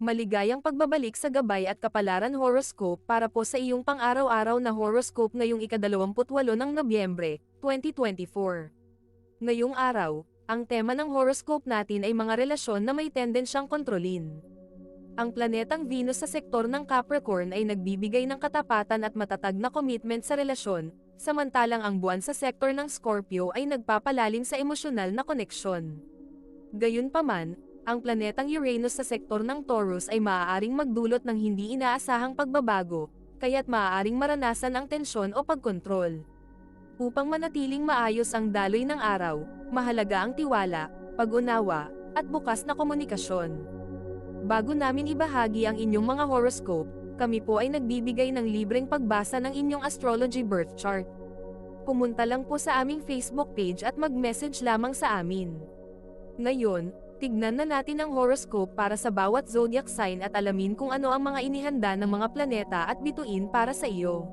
Maligayang pagbabalik sa gabay at kapalaran horoscope para po sa iyong pang-araw-araw na horoscope ngayong ika-28 ng Nobyembre, 2024. Ngayong araw, ang tema ng horoscope natin ay mga relasyon na may tendensyang kontrolin. Ang planetang Venus sa sektor ng Capricorn ay nagbibigay ng katapatan at matatag na commitment sa relasyon, samantalang ang buwan sa sektor ng Scorpio ay nagpapalalim sa emosyonal na koneksyon. Gayunpaman, ang planetang Uranus sa sektor ng Taurus ay maaaring magdulot ng hindi inaasahang pagbabago, kaya't maaaring maranasan ang tensyon o pagkontrol. Upang manatiling maayos ang daloy ng araw, mahalaga ang tiwala, pag-unawa, at bukas na komunikasyon. Bago namin ibahagi ang inyong mga horoscope, kami po ay nagbibigay ng libreng pagbasa ng inyong astrology birth chart. Pumunta lang po sa aming Facebook page at mag-message lamang sa amin. Ngayon, tignan na natin ang horoscope para sa bawat zodiac sign at alamin kung ano ang mga inihanda ng mga planeta at bituin para sa iyo.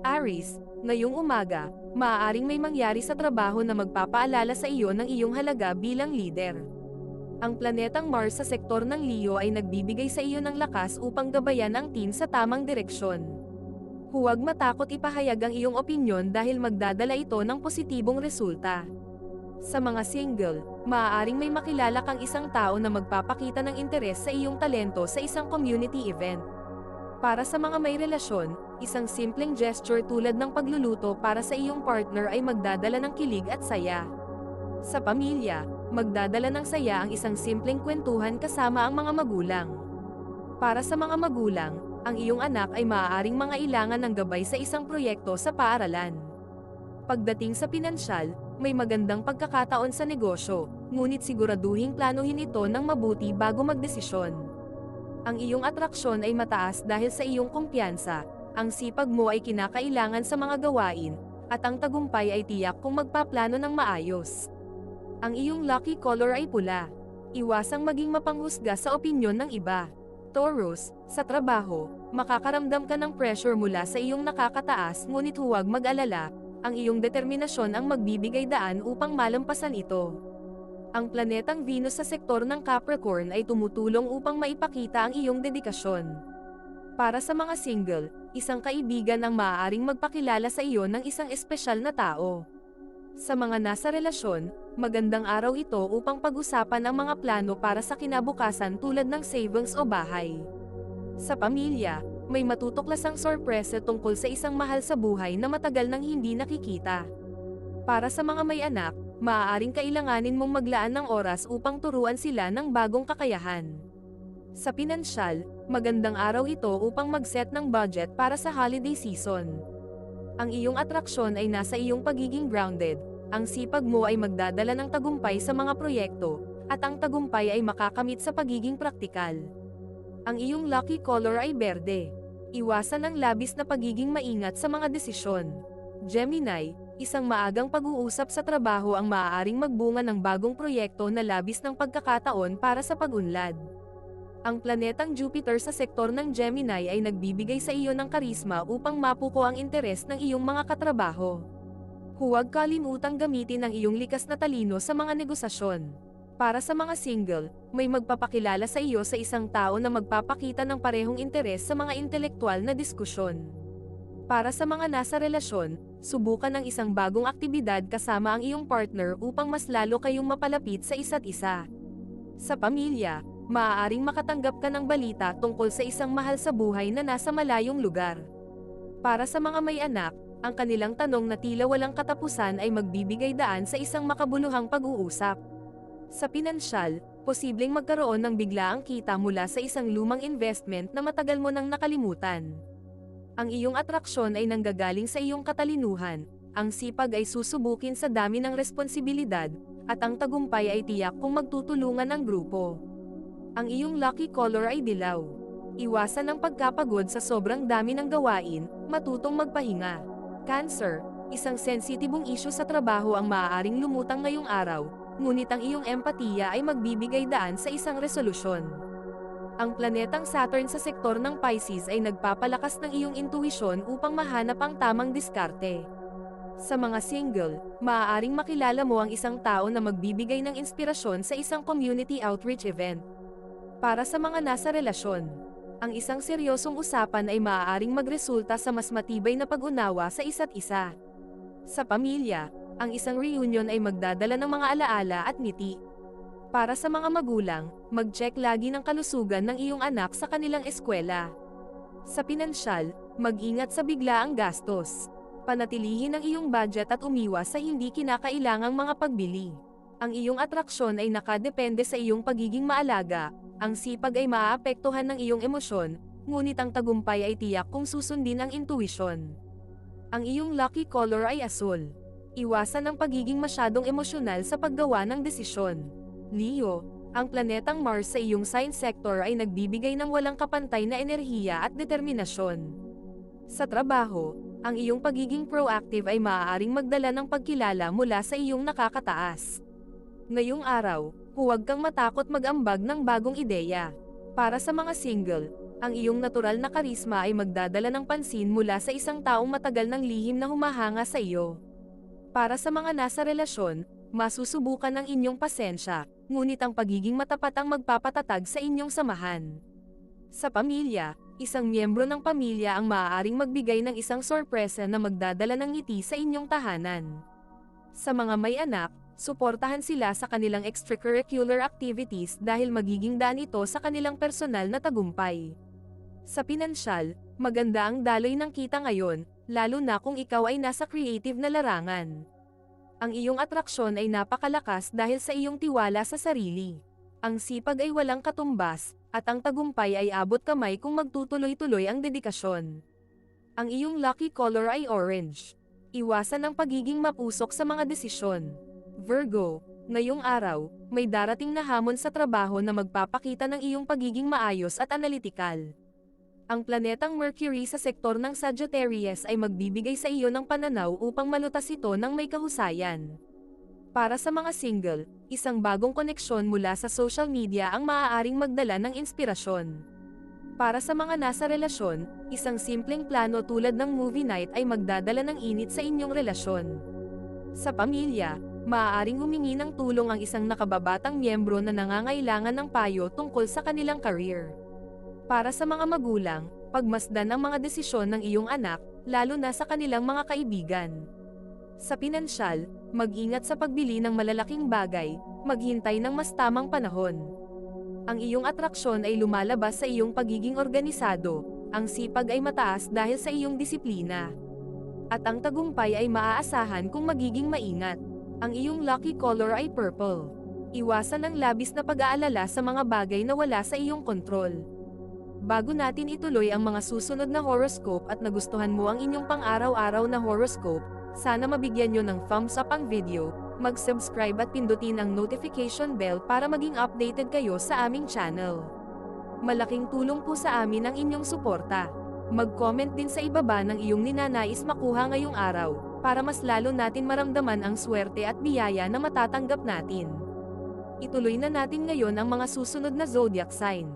Aries, ngayong umaga, maaaring may mangyari sa trabaho na magpapaalala sa iyo ng iyong halaga bilang leader. Ang planetang Mars sa sektor ng Leo ay nagbibigay sa iyo ng lakas upang gabayan ang team sa tamang direksyon. Huwag matakot ipahayag ang iyong opinyon dahil magdadala ito ng positibong resulta. Sa mga single, maaaring may makilala kang isang tao na magpapakita ng interes sa iyong talento sa isang community event. Para sa mga may relasyon, isang simpleng gesture tulad ng pagluluto para sa iyong partner ay magdadala ng kilig at saya. Sa pamilya, magdadala ng saya ang isang simpleng kwentuhan kasama ang mga magulang. Para sa mga magulang, ang iyong anak ay maaaring mangailangan ng gabay sa isang proyekto sa paaralan. Pagdating sa pinansyal, may magandang pagkakataon sa negosyo, ngunit siguraduhing planuhin ito ng mabuti bago magdesisyon. Ang iyong atraksyon ay mataas dahil sa iyong kumpiyansa, ang sipag mo ay kinakailangan sa mga gawain, at ang tagumpay ay tiyak kung magpaplano ng maayos. Ang iyong lucky color ay pula. Iwasang maging mapanghusga sa opinyon ng iba. Taurus, sa trabaho, makakaramdam ka ng pressure mula sa iyong nakakataas ngunit huwag mag-alala, ang iyong determinasyon ang magbibigay daan upang malampasan ito. Ang planetang Venus sa sektor ng Capricorn ay tumutulong upang maipakita ang iyong dedikasyon. Para sa mga single, isang kaibigan ang maaaring magpakilala sa iyo ng isang espesyal na tao. Sa mga nasa relasyon, magandang araw ito upang pag-usapan ang mga plano para sa kinabukasan tulad ng savings o bahay. Sa pamilya, may matutuklasang sorpresa tungkol sa isang mahal sa buhay na matagal nang hindi nakikita. Para sa mga may anak, maaaring kailanganin mong maglaan ng oras upang turuan sila ng bagong kakayahan. Sa pinansyal, magandang araw ito upang mag-set ng budget para sa holiday season. Ang iyong atraksyon ay nasa iyong pagiging grounded, ang sipag mo ay magdadala ng tagumpay sa mga proyekto, at ang tagumpay ay makakamit sa pagiging praktikal. Ang iyong lucky color ay berde. Iwasan ang labis na pagiging maingat sa mga desisyon. Gemini, isang maagang pag-uusap sa trabaho ang maaaring magbunga ng bagong proyekto na labis ng pagkakataon para sa pag-unlad. Ang planetang Jupiter sa sektor ng Gemini ay nagbibigay sa iyo ng karisma upang mapuko ang interes ng iyong mga katrabaho. Huwag kalimutang gamitin ang iyong likas na talino sa mga negosasyon. Para sa mga single, may magpapakilala sa iyo sa isang tao na magpapakita ng parehong interes sa mga intelektual na diskusyon. Para sa mga nasa relasyon, subukan ang isang bagong aktibidad kasama ang iyong partner upang mas lalo kayong mapalapit sa isa't isa. Sa pamilya, maaaring makatanggap ka ng balita tungkol sa isang mahal sa buhay na nasa malayong lugar. Para sa mga may anak, ang kanilang tanong na tila walang katapusan ay magbibigay daan sa isang makabuluhang pag-uusap. Sa pinansyal, posibleng magkaroon ng biglaang kita mula sa isang lumang investment na matagal mo nang nakalimutan. Ang iyong atraksyon ay nanggagaling sa iyong katalinuhan, ang sipag ay susubukin sa dami ng responsibilidad, at ang tagumpay ay tiyak kung magtutulungan ang grupo. Ang iyong lucky color ay dilaw. Iwasan ang pagkapagod sa sobrang dami ng gawain, matutong magpahinga. Cancer, isang sensitibong issue sa trabaho ang maaaring lumutang ngayong araw, ngunit ang iyong empatiya ay magbibigay daan sa isang resolusyon. Ang planetang Saturn sa sektor ng Pisces ay nagpapalakas ng iyong intuisyon upang mahanap ang tamang diskarte. Sa mga single, maaaring makilala mo ang isang tao na magbibigay ng inspirasyon sa isang community outreach event. Para sa mga nasa relasyon, ang isang seryosong usapan ay maaaring magresulta sa mas matibay na pag-unawa sa isa't isa. Sa pamilya, ang isang reunion ay magdadala ng mga alaala at ngiti. Para sa mga magulang, mag-check lagi ng kalusugan ng iyong anak sa kanilang eskwela. Sa pinansyal, mag-ingat sa biglaang gastos. Panatilihin ang iyong budget at umiwas sa hindi kinakailangang mga pagbili. Ang iyong atraksyon ay nakadepende sa iyong pagiging maalaga. Ang sipag ay maaapektuhan ng iyong emosyon, ngunit ang tagumpay ay tiyak kung susundin ang intuisyon. Ang iyong lucky color ay asul. Iwasan ang pagiging masyadong emosyonal sa paggawa ng desisyon. Leo, ang planetang Mars sa iyong sign sector ay nagbibigay ng walang kapantay na enerhiya at determinasyon. Sa trabaho, ang iyong pagiging proactive ay maaaring magdala ng pagkilala mula sa iyong nakakataas. Ngayong araw, huwag kang matakot mag-ambag ng bagong ideya. Para sa mga single, ang iyong natural na karisma ay magdadala ng pansin mula sa isang taong matagal ng lihim na humahanga sa iyo. Para sa mga nasa relasyon, masusubukan ng inyong pasensya, ngunit ang pagiging matapat ang magpapatatag sa inyong samahan. Sa pamilya, isang miyembro ng pamilya ang maaaring magbigay ng isang sorpresa na magdadala ng ngiti sa inyong tahanan. Sa mga may anak, suportahan sila sa kanilang extracurricular activities dahil magiging daan ito sa kanilang personal na tagumpay. Sa pinansyal, maganda ang daloy ng kita ngayon, lalo na kung ikaw ay nasa creative na larangan. Ang iyong atraksyon ay napakalakas dahil sa iyong tiwala sa sarili. Ang sipag ay walang katumbas, at ang tagumpay ay abot kamay kung magtutuloy-tuloy ang dedikasyon. Ang iyong lucky color ay orange. Iwasan ang pagiging mapusok sa mga desisyon. Virgo, ngayong araw, may darating na hamon sa trabaho na magpapakita ng iyong pagiging maayos at analytical. Ang planetang Mercury sa sektor ng Sagittarius ay magbibigay sa iyo ng pananaw upang malutas ito ng may kahusayan. Para sa mga single, isang bagong koneksyon mula sa social media ang maaaring magdala ng inspirasyon. Para sa mga nasa relasyon, isang simpleng plano tulad ng movie night ay magdadala ng init sa inyong relasyon. Sa pamilya, maaaring humingi ng tulong ang isang nakababatang miyembro na nangangailangan ng payo tungkol sa kanilang career. Para sa mga magulang, pagmasdan ang mga desisyon ng iyong anak, lalo na sa kanilang mga kaibigan. Sa pinansyal, mag-ingat sa pagbili ng malalaking bagay, maghintay ng mas tamang panahon. Ang iyong atraksyon ay lumalabas sa iyong pagiging organisado, ang sipag ay mataas dahil sa iyong disiplina. At ang tagumpay ay maaasahan kung magiging maingat. Ang iyong lucky color ay purple. Iwasan ang labis na pag-aalala sa mga bagay na wala sa iyong kontrol. Bago natin ituloy ang mga susunod na horoscope at nagustuhan mo ang inyong pang-araw-araw na horoscope, sana mabigyan nyo ng thumbs up ang video, mag-subscribe at pindutin ang notification bell para maging updated kayo sa aming channel. Malaking tulong po sa amin ang inyong suporta. Mag-comment din sa ibaba ng iyong ninanais makuha ngayong araw, para mas lalo natin maramdaman ang swerte at biyaya na matatanggap natin. Ituloy na natin ngayon ang mga susunod na zodiac sign.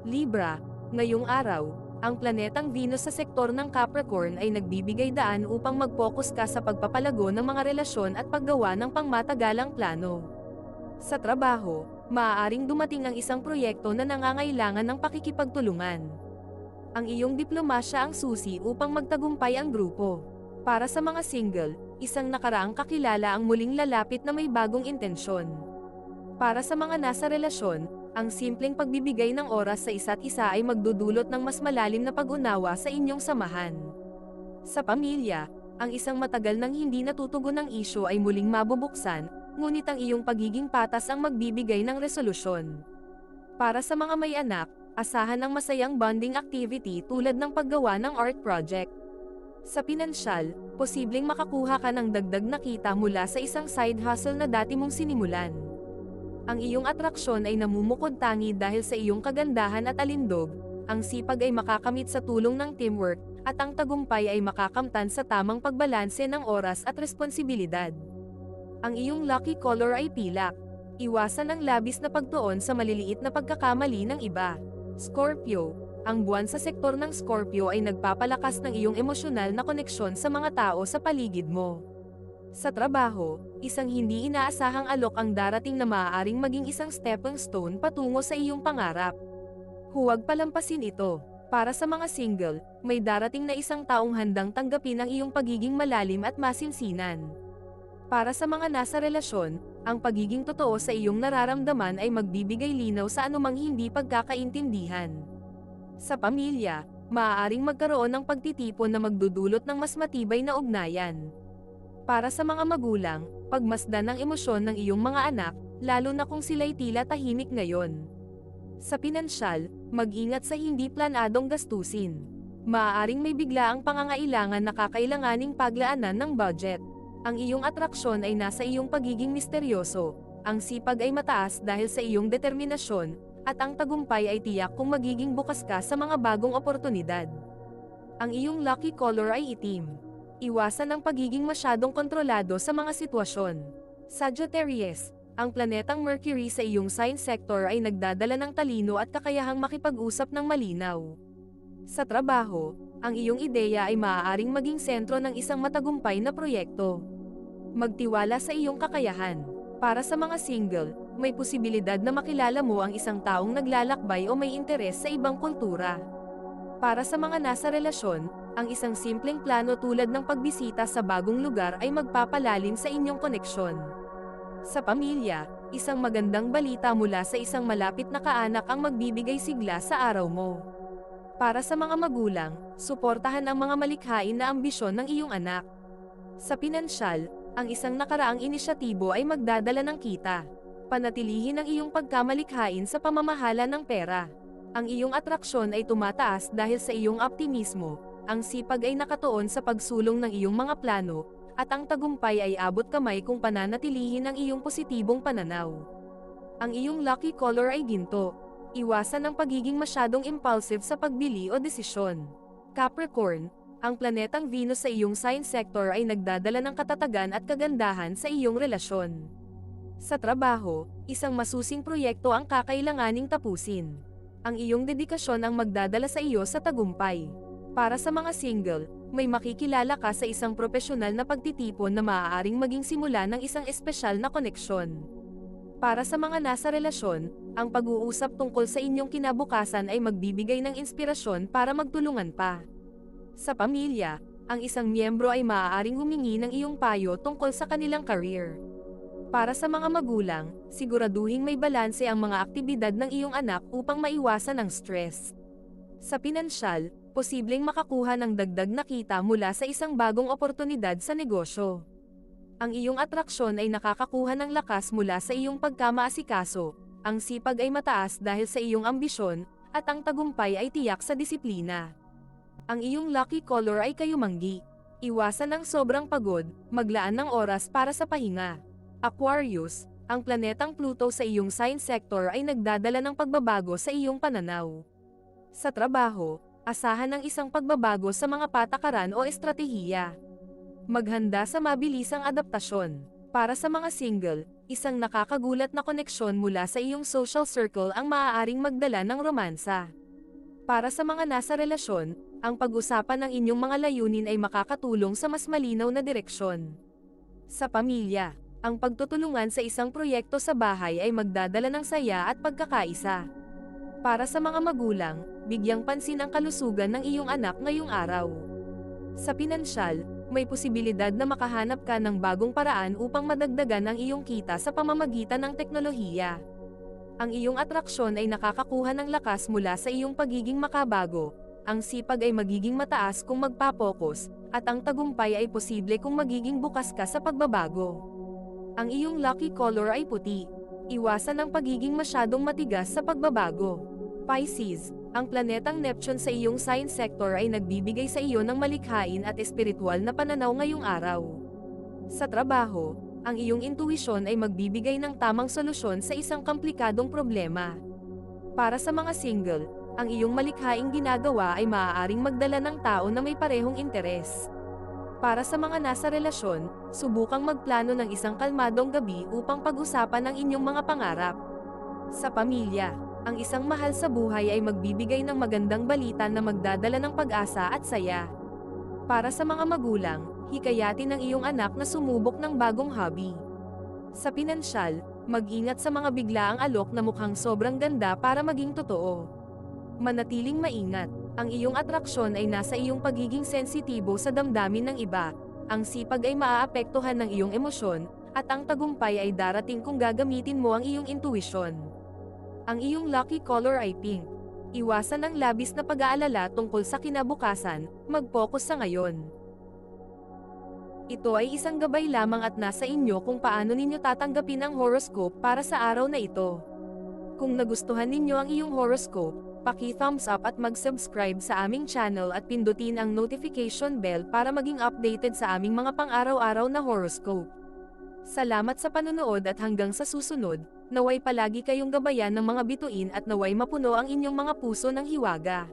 Libra, ngayong araw, ang planetang Venus sa sektor ng Capricorn ay nagbibigay daan upang mag-focus ka sa pagpapalago ng mga relasyon at paggawa ng pangmatagalang plano. Sa trabaho, maaaring dumating ang isang proyekto na nangangailangan ng pakikipagtulungan. Ang iyong diplomasya ang susi upang magtagumpay ang grupo. Para sa mga single, isang nakaraang kakilala ang muling lalapit na may bagong intensyon. Para sa mga nasa relasyon, ang simpleng pagbibigay ng oras sa isa't isa ay magdudulot ng mas malalim na pag-unawa sa inyong samahan. Sa pamilya, ang isang matagal nang hindi natutugon ng isyu ay muling mabubuksan, ngunit ang iyong pagiging patas ang magbibigay ng resolusyon. Para sa mga may anak, asahan ang masayang bonding activity tulad ng paggawa ng art project. Sa pinansyal, posibleng makakuha ka ng dagdag na kita mula sa isang side hustle na dati mong sinimulan. Ang iyong atraksyon ay namumukod tangi dahil sa iyong kagandahan at alindog, ang sipag ay makakamit sa tulong ng teamwork, at ang tagumpay ay makakamtan sa tamang pagbalanse ng oras at responsibilidad. Ang iyong lucky color ay pilak. Iwasan ang labis na pagtuon sa maliliit na pagkakamali ng iba. Scorpio, ang buwan sa sektor ng Scorpio ay nagpapalakas ng iyong emosyonal na koneksyon sa mga tao sa paligid mo. Sa trabaho, isang hindi inaasahang alok ang darating na maaaring maging isang stepping stone patungo sa iyong pangarap. Huwag palampasin ito. Para sa mga single, may darating na isang taong handang tanggapin ang iyong pagiging malalim at masinsinan. Para sa mga nasa relasyon, ang pagiging totoo sa iyong nararamdaman ay magbibigay linaw sa anumang hindi pagkakaintindihan. Sa pamilya, maaaring magkaroon ng pagtitipon na magdudulot ng mas matibay na ugnayan. Para sa mga magulang, pagmasdan ng emosyon ng iyong mga anak, lalo na kung sila'y tila tahimik ngayon. Sa pinansyal, mag-ingat sa hindi planadong gastusin. Maaaring may biglaang pangangailangan na kakailanganing paglaanan ng budget. Ang iyong atraksyon ay nasa iyong pagiging misteryoso, ang sipag ay mataas dahil sa iyong determinasyon, at ang tagumpay ay tiyak kung magiging bukas ka sa mga bagong oportunidad. Ang iyong lucky color ay itim. Iwasan ang pagiging masyadong kontrolado sa mga sitwasyon. Sagittarius, ang planetang Mercury sa iyong sign sector ay nagdadala ng talino at kakayahang makipag-usap ng malinaw. Sa trabaho, ang iyong ideya ay maaaring maging sentro ng isang matagumpay na proyekto. Magtiwala sa iyong kakayahan. Para sa mga single, may posibilidad na makilala mo ang isang taong naglalakbay o may interes sa ibang kultura. Para sa mga nasa relasyon, ang isang simpleng plano tulad ng pagbisita sa bagong lugar ay magpapalalim sa inyong koneksyon. Sa pamilya, isang magandang balita mula sa isang malapit na kaanak ang magbibigay sigla sa araw mo. Para sa mga magulang, suportahan ang mga malikhain na ambisyon ng iyong anak. Sa pinansyal, ang isang nakaraang inisyatibo ay magdadala ng kita. Panatilihin ang iyong pagkamalikhain sa pamamahala ng pera. Ang iyong atraksyon ay tumataas dahil sa iyong optimismo, ang sipag ay nakatuon sa pagsulong ng iyong mga plano, at ang tagumpay ay abot kamay kung pananatilihin ang iyong positibong pananaw. Ang iyong lucky color ay ginto. Iwasan ang pagiging masyadong impulsive sa pagbili o desisyon. Capricorn, ang planetang Venus sa iyong sign sector ay nagdadala ng katatagan at kagandahan sa iyong relasyon. Sa trabaho, isang masusing proyekto ang kakailanganing tapusin. Ang iyong dedikasyon ang magdadala sa iyo sa tagumpay. Para sa mga single, may makikilala ka sa isang propesyonal na pagtitipon na maaaring maging simula ng isang espesyal na koneksyon. Para sa mga nasa relasyon, ang pag-uusap tungkol sa inyong kinabukasan ay magbibigay ng inspirasyon para magtulungan pa. Sa pamilya, ang isang miyembro ay maaaring humingi ng iyong payo tungkol sa kanilang career. Para sa mga magulang, siguraduhing may balanse ang mga aktibidad ng iyong anak upang maiwasan ang stress. Sa pinansyal, posibleng makakuha ng dagdag na kita mula sa isang bagong oportunidad sa negosyo. Ang iyong atraksyon ay nakakakuha ng lakas mula sa iyong pagkamaasikaso, ang sipag ay mataas dahil sa iyong ambisyon, at ang tagumpay ay tiyak sa disiplina. Ang iyong lucky color ay kayumanggi. Iwasan ang sobrang pagod, maglaan ng oras para sa pahinga. Aquarius, ang planetang Pluto sa iyong sign sector ay nagdadala ng pagbabago sa iyong pananaw. Sa trabaho, asahan ang isang pagbabago sa mga patakaran o estratehiya. Maghanda sa mabilisang adaptasyon. Para sa mga single, isang nakakagulat na koneksyon mula sa iyong social circle ang maaaring magdala ng romansa. Para sa mga nasa relasyon, ang pag-usapan ng inyong mga layunin ay makakatulong sa mas malinaw na direksyon. Sa pamilya, ang pagtutulungan sa isang proyekto sa bahay ay magdadala ng saya at pagkakaisa. Para sa mga magulang, bigyang pansin ang kalusugan ng iyong anak ngayong araw. Sa pinansyal, may posibilidad na makahanap ka ng bagong paraan upang madagdagan ang iyong kita sa pamamagitan ng teknolohiya. Ang iyong atraksyon ay nakakakuha ng lakas mula sa iyong pagiging makabago, ang sipag ay magiging mataas kung magpapokus, at ang tagumpay ay posible kung magiging bukas ka sa pagbabago. Ang iyong lucky color ay puti. Iwasan ang pagiging masyadong matigas sa pagbabago. Pisces, ang planetang Neptune sa iyong sign sector ay nagbibigay sa iyo ng malikhain at espiritual na pananaw ngayong araw. Sa trabaho, ang iyong intuisyon ay magbibigay ng tamang solusyon sa isang komplikadong problema. Para sa mga single, ang iyong malikhaing ginagawa ay maaaring magdala ng tao na may parehong interes. Para sa mga nasa relasyon, subukang magplano ng isang kalmadong gabi upang pag-usapan ang inyong mga pangarap. Sa pamilya, ang isang mahal sa buhay ay magbibigay ng magandang balita na magdadala ng pag-asa at saya. Para sa mga magulang, Hikayatin ang iyong anak na sumubok ng bagong hobby. Sa pinansyal, mag-ingat sa mga biglaang alok na mukhang sobrang ganda para maging totoo. Manatiling maingat. Ang iyong atraksyon ay nasa iyong pagiging sensitibo sa damdamin ng iba. Ang sipag ay maaapektuhan ng iyong emosyon, at ang tagumpay ay darating kung gagamitin mo ang iyong intuisyon. Ang iyong lucky color ay pink. Iwasan ang labis na pag-aalala tungkol sa kinabukasan, mag-focus sa ngayon. Ito ay isang gabay lamang at nasa inyo kung paano ninyo tatanggapin ang horoscope para sa araw na ito. Kung nagustuhan ninyo ang iyong horoscope, paki-thumbs up at mag-subscribe sa aming channel at pindutin ang notification bell para maging updated sa aming mga pang-araw-araw na horoscope. Salamat sa panonood at hanggang sa susunod, naway palagi kayong gabayan ng mga bituin at naway mapuno ang inyong mga puso ng hiwaga.